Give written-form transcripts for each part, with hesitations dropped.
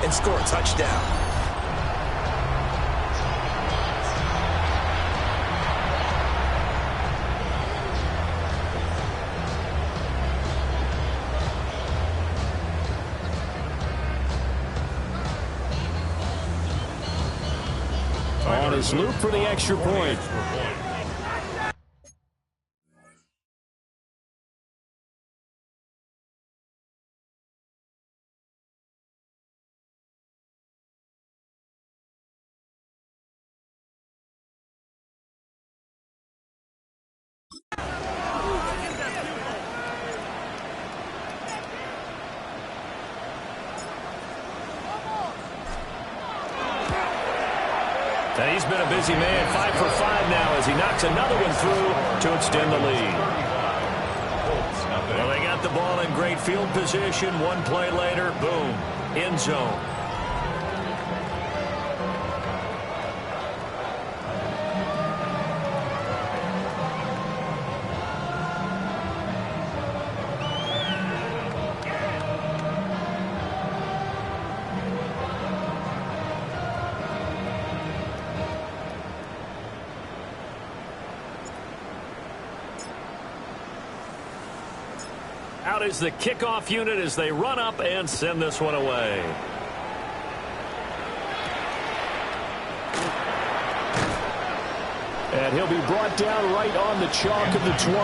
and score a touchdown. On his loop for the extra point. And he's been a busy man, 5 for 5 now as he knocks another one through to extend the lead. Well, they got the ball in great field position. One play later, boom, end zone. Out is the kickoff unit as they run up and send this one away. And he'll be brought down right on the chalk of the 20.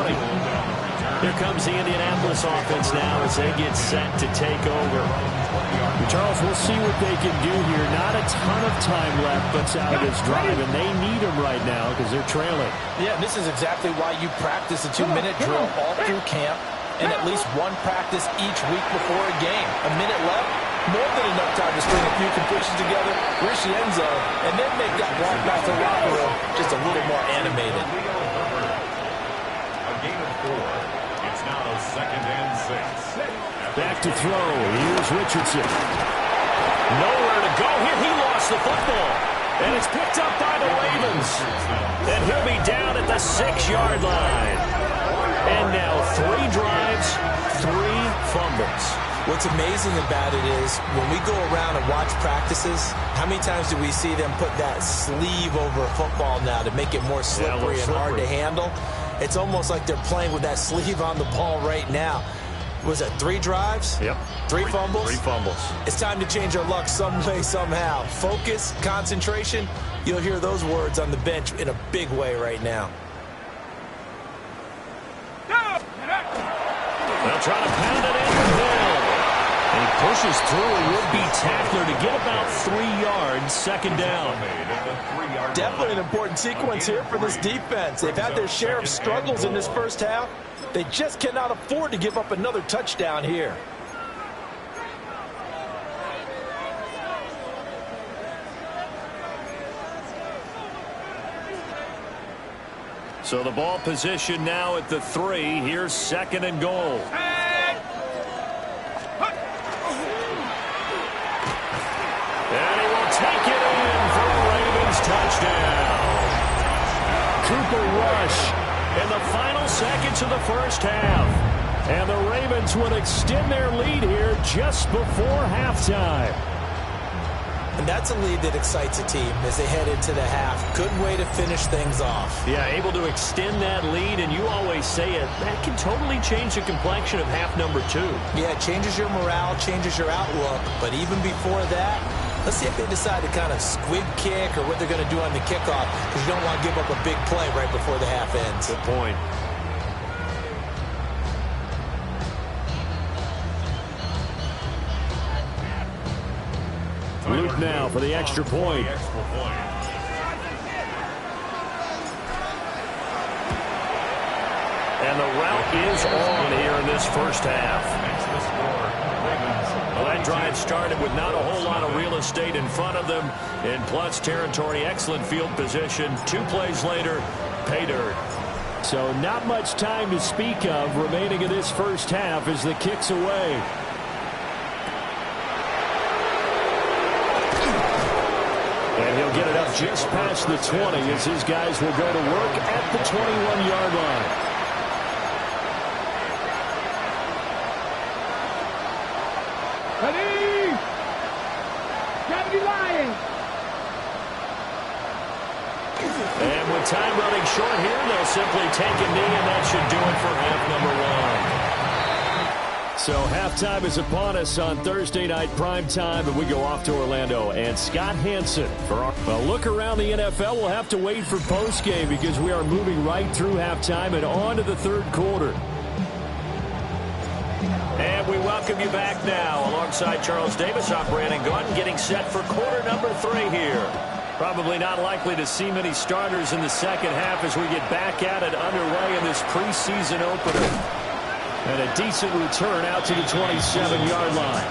Here comes the Indianapolis offense now as they get set to take over. Charles, we'll see what they can do here. Not a ton of time left, but out of this drive, and they need them right now because they're trailing. Yeah, this is exactly why you practice a 2-minute drill all through camp and at least one practice each week before a game. A minute left, more than enough time to string a few completions together, reach the end zone, and then make that walk back to the locker room just a little more animated. A gain of 4. It's now 2nd and 6. Back to throw. Here's Richardson. Nowhere to go here. He lost the football. And it's picked up by the Ravens. And he'll be down at the 6-yard line. And now 3 drives, 3 fumbles. What's amazing about it is when we go around and watch practices, how many times do we see them put that sleeve over a football now to make it more slippery and hard to handle? It's almost like they're playing with that sleeve on the ball right now. Was it 3 drives? Yep. 3 fumbles? 3 fumbles. It's time to change our luck some way, somehow. Focus, concentration, you'll hear those words on the bench in a big way right now. They'll try to pound it in the hill. And he pushes through a would-be tackler to get about 3 yards, 2nd down. Definitely an important sequence here for this defense. They've had their share of struggles in this first half. They just cannot afford to give up another touchdown here. So the ball position now at the 3. Here's 2nd and goal. And he will take it in for a Ravens touchdown. Cooper Rush in the final seconds of the first half. And the Ravens would extend their lead here just before halftime. And that's a lead that excites a team as they head into the half. Good way to finish things off. Yeah, able to extend that lead, and you always say it, that can totally change the complexion of half number 2. Yeah, it changes your morale, changes your outlook. But even before that, let's see if they decide to kind of squib kick or what they're going to do on the kickoff, because you don't want to give up a big play right before the half ends. Good point. Luke now for the extra point. And the route is on here in this first half. Well, that drive started with not a whole lot of real estate in front of them. In plus territory, excellent field position. 2 plays later, pay dirt. So not much time to speak of remaining in this first half as the kick's away. And he'll get it up just past the 20 as his guys will go to work at the 21-yard line. And with time running short here, they'll simply take a knee, and that should do it for half number one. So halftime is upon us on Thursday night prime time, and we go off to Orlando. And Scott Hansen for our look around the NFL. We'll have to wait for postgame because we are moving right through halftime and on to the third quarter. And we welcome you back now. Alongside Charles Davis, I'm Brandon Gordon, getting set for quarter number 3 here. Probably not likely to see many starters in the second half as we get back at it underway in this preseason opener. And a decent return out to the 27-yard line.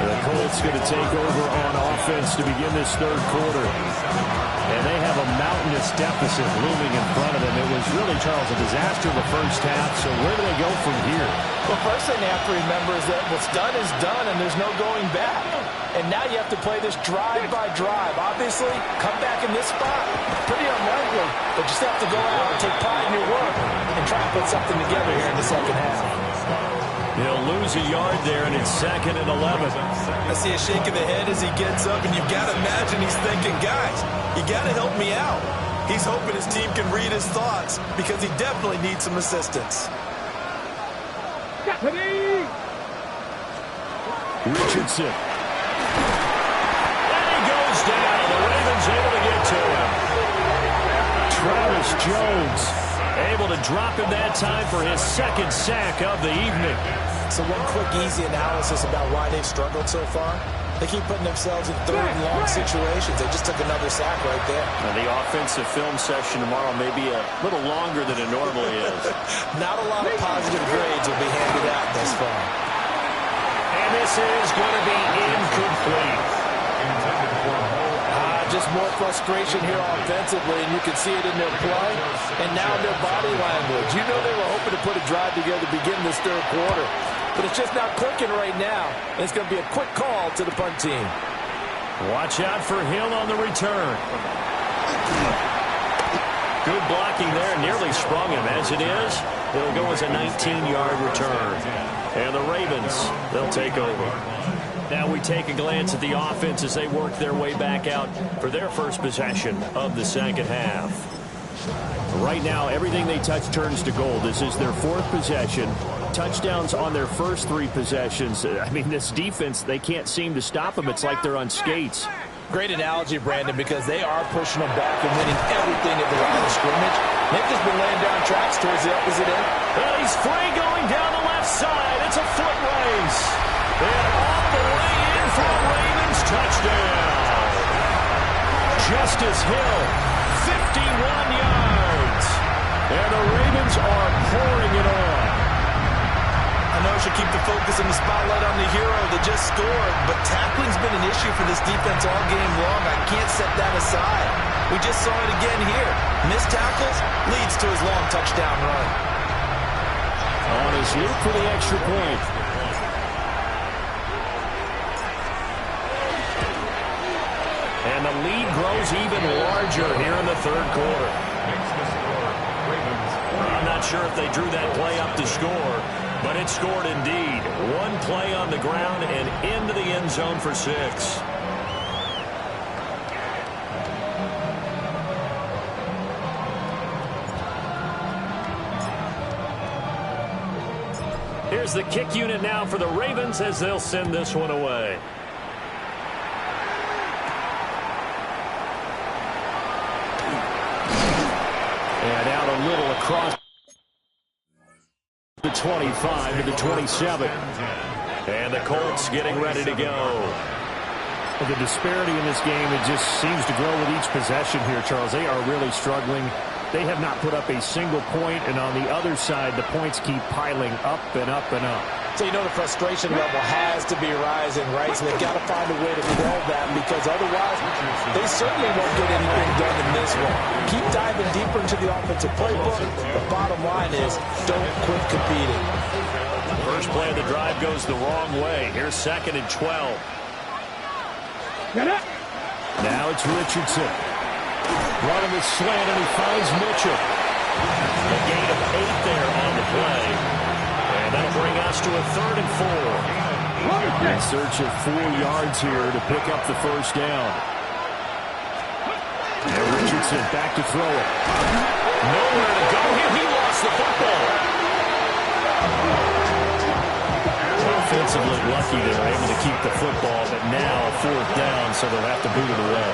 The Colts going to take over on offense to begin this third quarter. And they have a mountainous deficit looming in front of them. It was really, Charles, a disaster in the first half. So where do they go from here? Well, first thing they have to remember is that what's done is done, and there's no going back. And now you have to play this drive by drive. Obviously, come back in this spot. Pretty unlikely, but you still have to go out and take pride in your work and try and put something together here in the second half. He'll lose a yard there, and it's 2nd and 11. I see a shake of the head as he gets up, and you've got to imagine he's thinking, guys, you got to help me out. He's hoping his team can read his thoughts because he definitely needs some assistance. Richardson. And he goes down. The Ravens able to get to him. Travis Jones able to drop him that time for his 2nd sack of the evening. So one quick, easy analysis about why they've struggled so far. They keep putting themselves in third and long situations. They just took another sack right there. And the offensive film session tomorrow may be a little longer than it normally is. Not a lot of positive grades will be handed out thus far. And this is going to be incomplete. Just more frustration here offensively, and you can see it in their play and now in their body language. You know they were hoping to put a drive together to begin this third quarter, but it's just not clicking right now, and it's going to be a quick call to the punt team. Watch out for Hill on the return. Good blocking there, nearly sprung him. As it is, it'll go as a 19-yard return. And the Ravens, they'll take over. Now we take a glance at the offense as they work their way back out for their first possession of the second half. Right now, everything they touch turns to gold. This is their 4th possession. Touchdowns on their first 3 possessions. I mean, this defense, they can't seem to stop them. It's like they're on skates. Great analogy, Brandon, because they are pushing them back and winning everything at the line of scrimmage. They've just been laying down tracks towards the opposite end. Well, he's free going down the left side. It's a foot race. And all the way in for a Ravens touchdown. Justice Hill, 51 yards. And the Ravens are pouring it on. I know I should keep the focus and the spotlight on the hero that just scored, but tackling's been an issue for this defense all game long. I can't set that aside. We just saw it again here. Missed tackles leads to his long touchdown run. On his loop for the extra point. And the lead grows even larger here in the third quarter. I'm not sure if they drew that play up to score, but it scored indeed. One play on the ground and into the end zone for 6. Here's the kick unit now for the Ravens as they'll send this one away. And out a little across the 25 to the 27. And the Colts getting ready to go. Well, the disparity in this game, it just seems to grow with each possession here, Charles. They are really struggling. They have not put up a single point, and on the other side, the points keep piling up and up and up. So you know the frustration level has to be rising, right? So they've got to find a way to quell that, because otherwise they certainly won't get anything done in this one. Keep diving deeper into the offensive playbook. The bottom line is don't quit competing. First play of the drive goes the wrong way. Here's 2nd and 12. Now it's Richardson. Running the slant, and he finds Mitchell. A gain of 8 there on the play. And that'll bring us to a 3rd and 4. In search of 4 yards here to pick up the first down. And Richardson back to throw it. Nowhere to go here. He lost the football. Offensively lucky they were able to keep the football, but now 4th down, so they'll have to boot it away.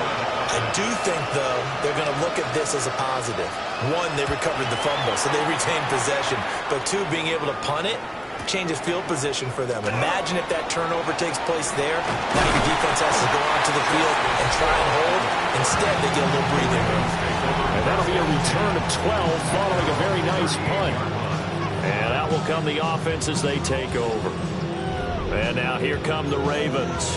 I do think, though, they're going to look at this as a positive. 1, they recovered the fumble, so they retained possession. But 2, being able to punt it changes field position for them. Imagine if that turnover takes place there. Now your defense has to go onto the field and try and hold. Instead, they get a little breathing room. And that'll be a return of 12 following a very nice punt. And out will come the offense as they take over. And now here come the Ravens.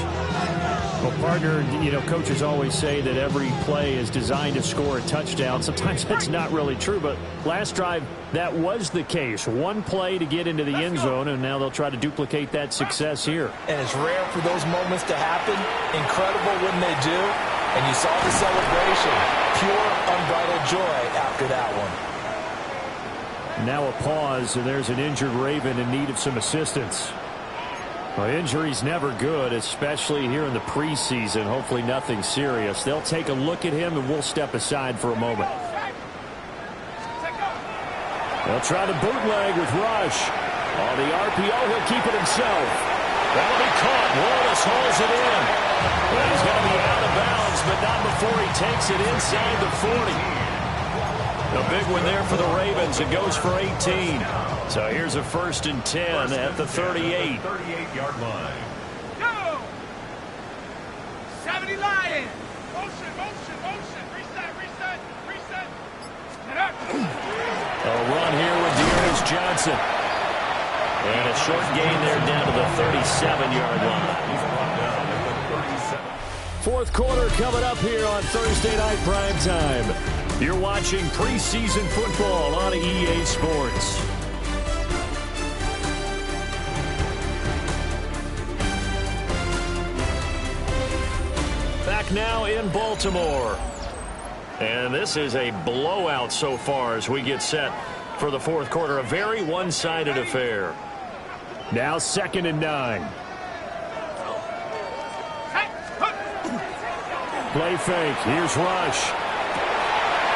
Well, partner, you know, coaches always say that every play is designed to score a touchdown. Sometimes that's not really true, but last drive, that was the case. 1 play to get into the end zone, and now they'll try to duplicate that success here. And it's rare for those moments to happen. Incredible when they do. And you saw the celebration. Pure, unbridled joy after that one. Now a pause, and there's an injured Raven in need of some assistance. Well, injury's never good, especially here in the preseason. Hopefully nothing serious. They'll take a look at him, and we'll step aside for a moment. They'll try to bootleg with Rush. On the RPO, he'll keep it himself. That'll be caught. Wallace hauls it in. Well, he's going to be out of bounds, but not before he takes it inside the 40. A big one there for the Ravens. It goes for 18. So here's a 1st and 10 at the 38. 38-yard line. Go! 70 Lions. Motion, motion, motion. Reset. Get up. A run here with Dearness Johnson. And a short gain there down to the 37-yard line. 4th quarter coming up here on Thursday Night Primetime. You're watching preseason football on EA Sports. Back now in Baltimore. And this is a blowout so far as we get set for the 4th quarter. A very one-sided affair. Now 2nd and 9. Play fake. Here's Rush.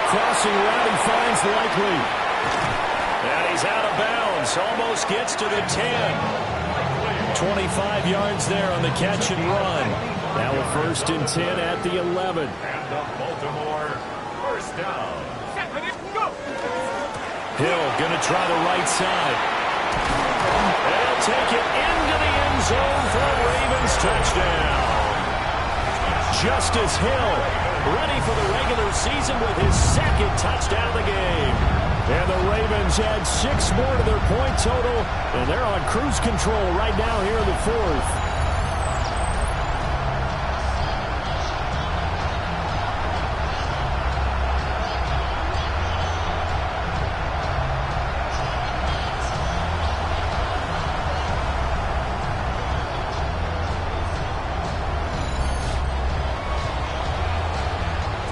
Crossing route, he finds Likely. And he's out of bounds. Almost gets to the 10. 25 yards there on the catch and run. Now a 1st and 10 at the 11. And the Baltimore 1st down. Hill going to try the right side. And he'll take it into the end zone for a Ravens touchdown. Justice Hill ready for the regular season with his 2nd touchdown of the game. And the Ravens add 6 more to their point total, and they're on cruise control right now here in the 4th.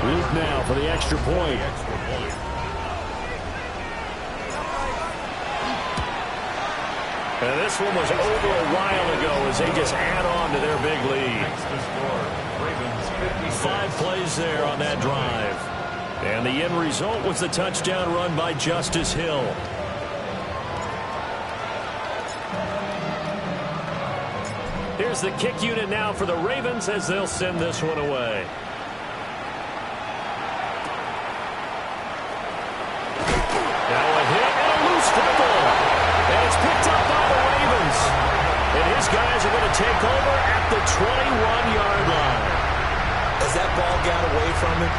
Luke now for the extra point. And this one was over a while ago as they just add on to their big lead. 5 plays there on that drive. And the end result was the touchdown run by Justice Hill. Here's the kick unit now for the Ravens as they'll send this one away. Guys are going to take over at the 21-yard line. As that ball got away from him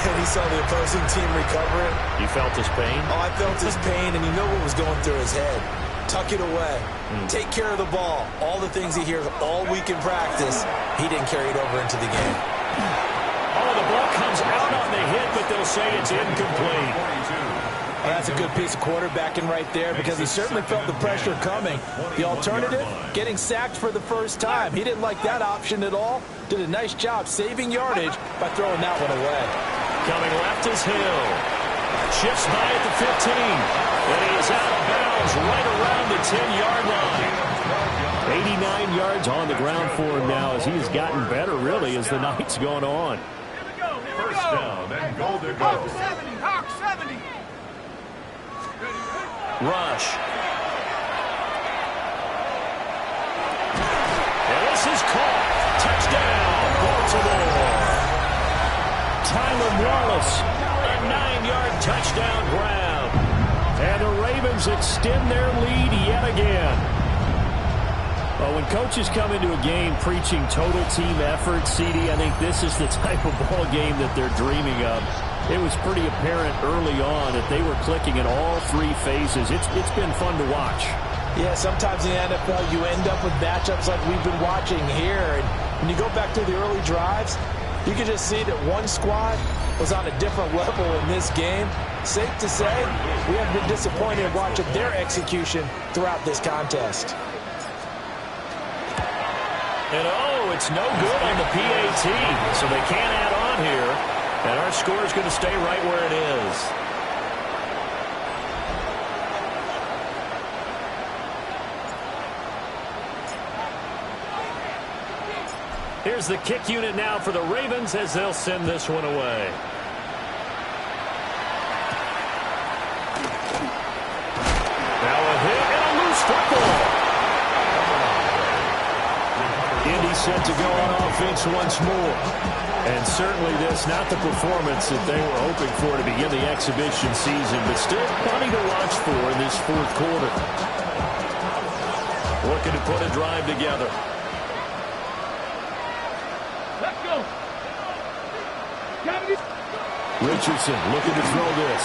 and he saw the opposing team recover it. You felt his pain? Oh, I felt his pain, and you know what was going through his head. Tuck it away. Take care of the ball. All the things he hears all week in practice, he didn't carry it over into the game. Oh, the ball comes out on the hit, but they'll say it's incomplete. Well, that's a good piece of quarterbacking right there because he certainly felt the pressure coming. The alternative, getting sacked for the first time. He didn't like that option at all. Did a nice job saving yardage by throwing that one away. Coming left is Hill. Shifts by at the 15. And he is out of bounds right around the 10-yard line. 89 yards on the ground for him now as he's gotten better, really, as the night's gone on. First down and goal to go. Hawk 70, Hawk 70. Rush. And this is caught. Touchdown, Baltimore. Tyler Wallace. A 9-yard touchdown grab. And the Ravens extend their lead yet again. Well, when coaches come into a game preaching total team effort, CD, I think this is the type of ball game that they're dreaming of. It was pretty apparent early on that they were clicking in all three phases. It's been fun to watch. Yeah, sometimes in the NFL you end up with matchups like we've been watching here. And when you go back to the early drives, you can just see that one squad was on a different level in this game. Safe to say, we have been disappointed watching their execution throughout this contest. And oh, it's no good on the PAT, so they can't add on here. And our score is going to stay right where it is. Here's the kick unit now for the Ravens as they'll send this one away. Now a hit and a loose football. Indy set to go on offense once more. And certainly this, not the performance that they were hoping for to begin the exhibition season, but still plenty to watch for in this fourth quarter. Looking to put a drive together. Let's go. Richardson looking to throw this.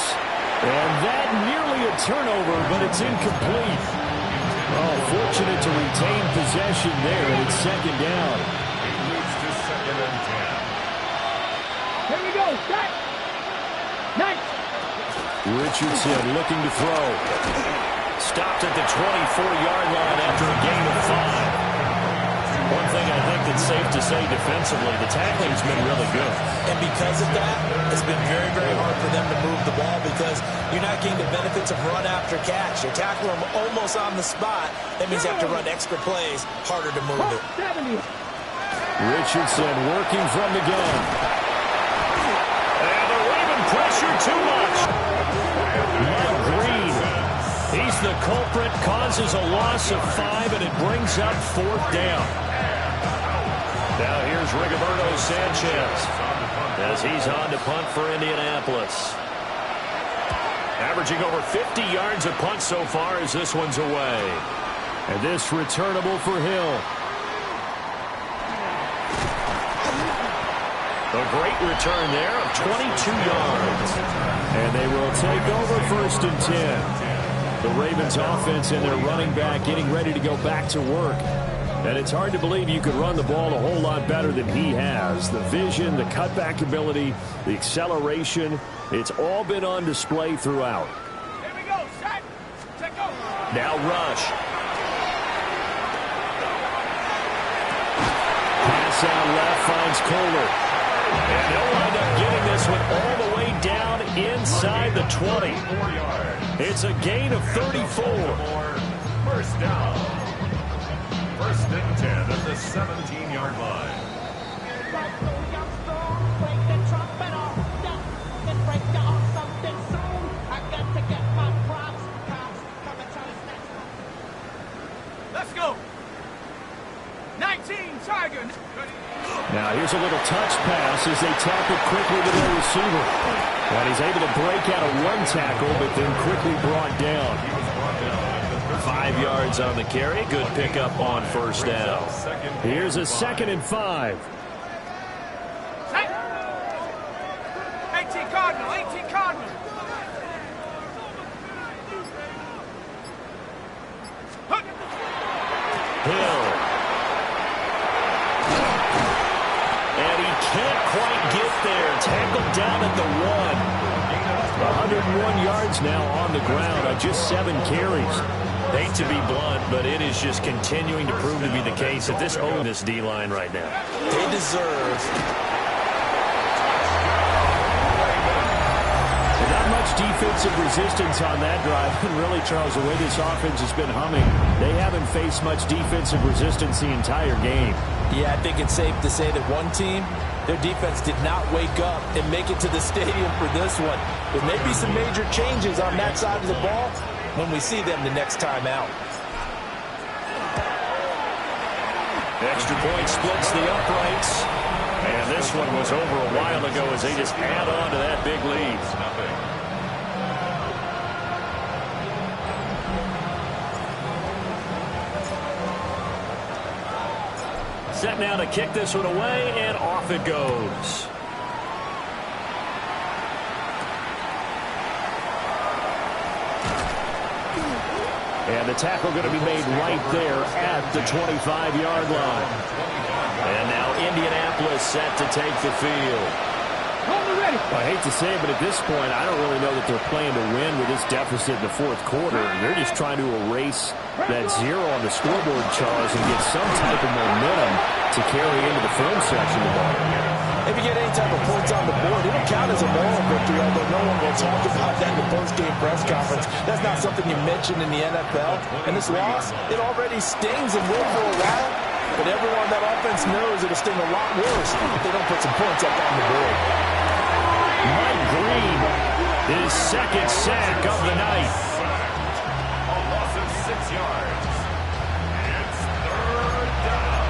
And that nearly a turnover, but it's incomplete. Oh, fortunate to retain possession there, and it's second down. He moves to 2nd and 10. Here we go. Set. Nice. Richardson looking to throw. Stopped at the 24-yard line after a gain of 5. One thing I think that's safe to say defensively, the tackling's been really good. And because of that, it's been very, very hard for them to move the ball because you're not getting the benefits of run after catch. You tackle them almost on the spot. That means you have to run extra plays, harder to move it. 70. Richardson working from the gun. And the Raven pressure too much. Mike Green. He's the culprit, causes a loss of 5, and it brings up 4th down. Now here's Rigoberto Sanchez as he's on to punt for Indianapolis. Averaging over 50 yards a punt so far as this one's away. And this returnable for Hill. A great return there of 22 yards. And they will take over 1st and 10. The Ravens offense and their running back getting ready to go back to work. And it's hard to believe you could run the ball a whole lot better than he has. The vision, the cutback ability, the acceleration, it's all been on display throughout. Here we go. Set. Check go. Now rush. Pass out left finds Kohler. And he'll wind up getting this one all the way down inside the 20. It's a gain of 34. First down. 1st and 10 at the 17-yard line. Let's go. 19 Tiger. Now here's a little touch pass as they tap it quickly to their receiver. And he's able to break out of one tackle, but then quickly brought down. 5 yards on the carry. Good pickup on 1st down. Here's a 2nd and 5. Set. 18 Cardinal. 18 Cardinal. Hook. Hill. And he can't quite get there. Tackled down at the 1. 101 yards now on the ground on just 7 carries. Hate to be blunt, but it is just continuing to prove to be the case that this D-line right now. They deserve. Not much defensive resistance on that drive. And really, Charles, the way this offense has been humming, they haven't faced much defensive resistance the entire game. Yeah, I think it's safe to say that one team, their defense did not wake up and make it to the stadium for this one. There may be some major changes on that side of the ball when we see them the next time out. Extra point splits the uprights. And this one was over a while ago as they just add on to that big lead. Set now to kick this one away, and off it goes. And the tackle going to be made right there at the 25-yard line. And now Indianapolis set to take the field. I hate to say it, but at this point, I don't really know that they're playing to win with this deficit in the fourth quarter. They're just trying to erase that zero on the scoreboard, Charles, and get some type of momentum to carry into the film section of the ball. If you get any type of points on the board, it'll count as a moral victory, although no one will talk about that in the post-game press conference. That's not something you mention in the NFL. And this loss, it already stings and will for a while, but everyone on that offense knows it'll sting a lot worse if they don't put some points up on the board. Mike Green, his second sack of the night. A loss of 6 yards. It's third down.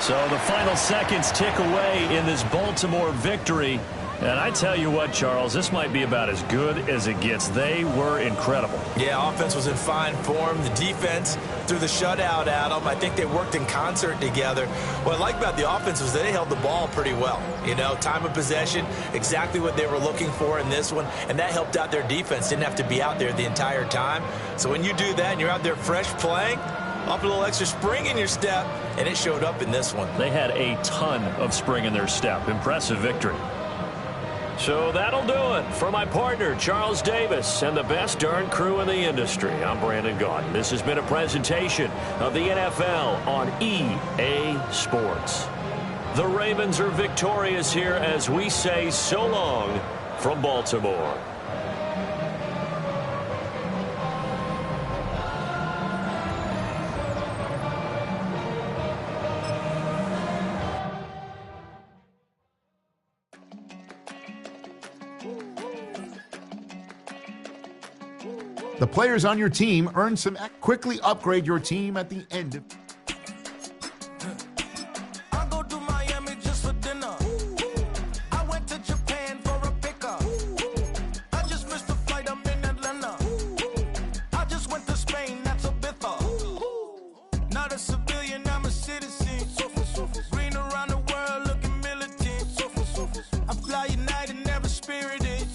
So the final seconds tick away in this Baltimore victory. And I tell you what, Charles, this might be about as good as it gets. They were incredible. Yeah, offense was in fine form. The defense threw the shutout at them. I think they worked in concert together. What I like about the offense was they held the ball pretty well. You know, time of possession, exactly what they were looking for in this one, and that helped out their defense. Didn't have to be out there the entire time. So when you do that and you're out there fresh playing, up a little extra spring in your step, and it showed up in this one. They had a ton of spring in their step. Impressive victory. So that'll do it for my partner, Charles Davis, and the best darn crew in the industry. I'm Brandon Gaudin. This has been a presentation of the NFL on EA Sports. The Ravens are victorious here as we say so long from Baltimore. The players on your team earn some. Quickly upgrade your team at the end of. I go to Miami just for dinner. I went to Japan for a pickup. I just missed the flight, I'm in Atlanta. I just went to Spain, that's Ibiza. Not a civilian, I'm a citizen. Green around the world, looking militant. I fly United, never spirited.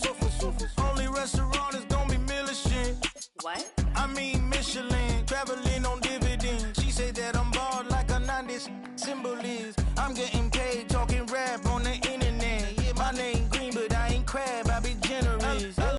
Only restaurant is gonna be Millicent. What? I mean Michelin, traveling on dividends. She said that I'm bald like a 90s symbol is. I'm getting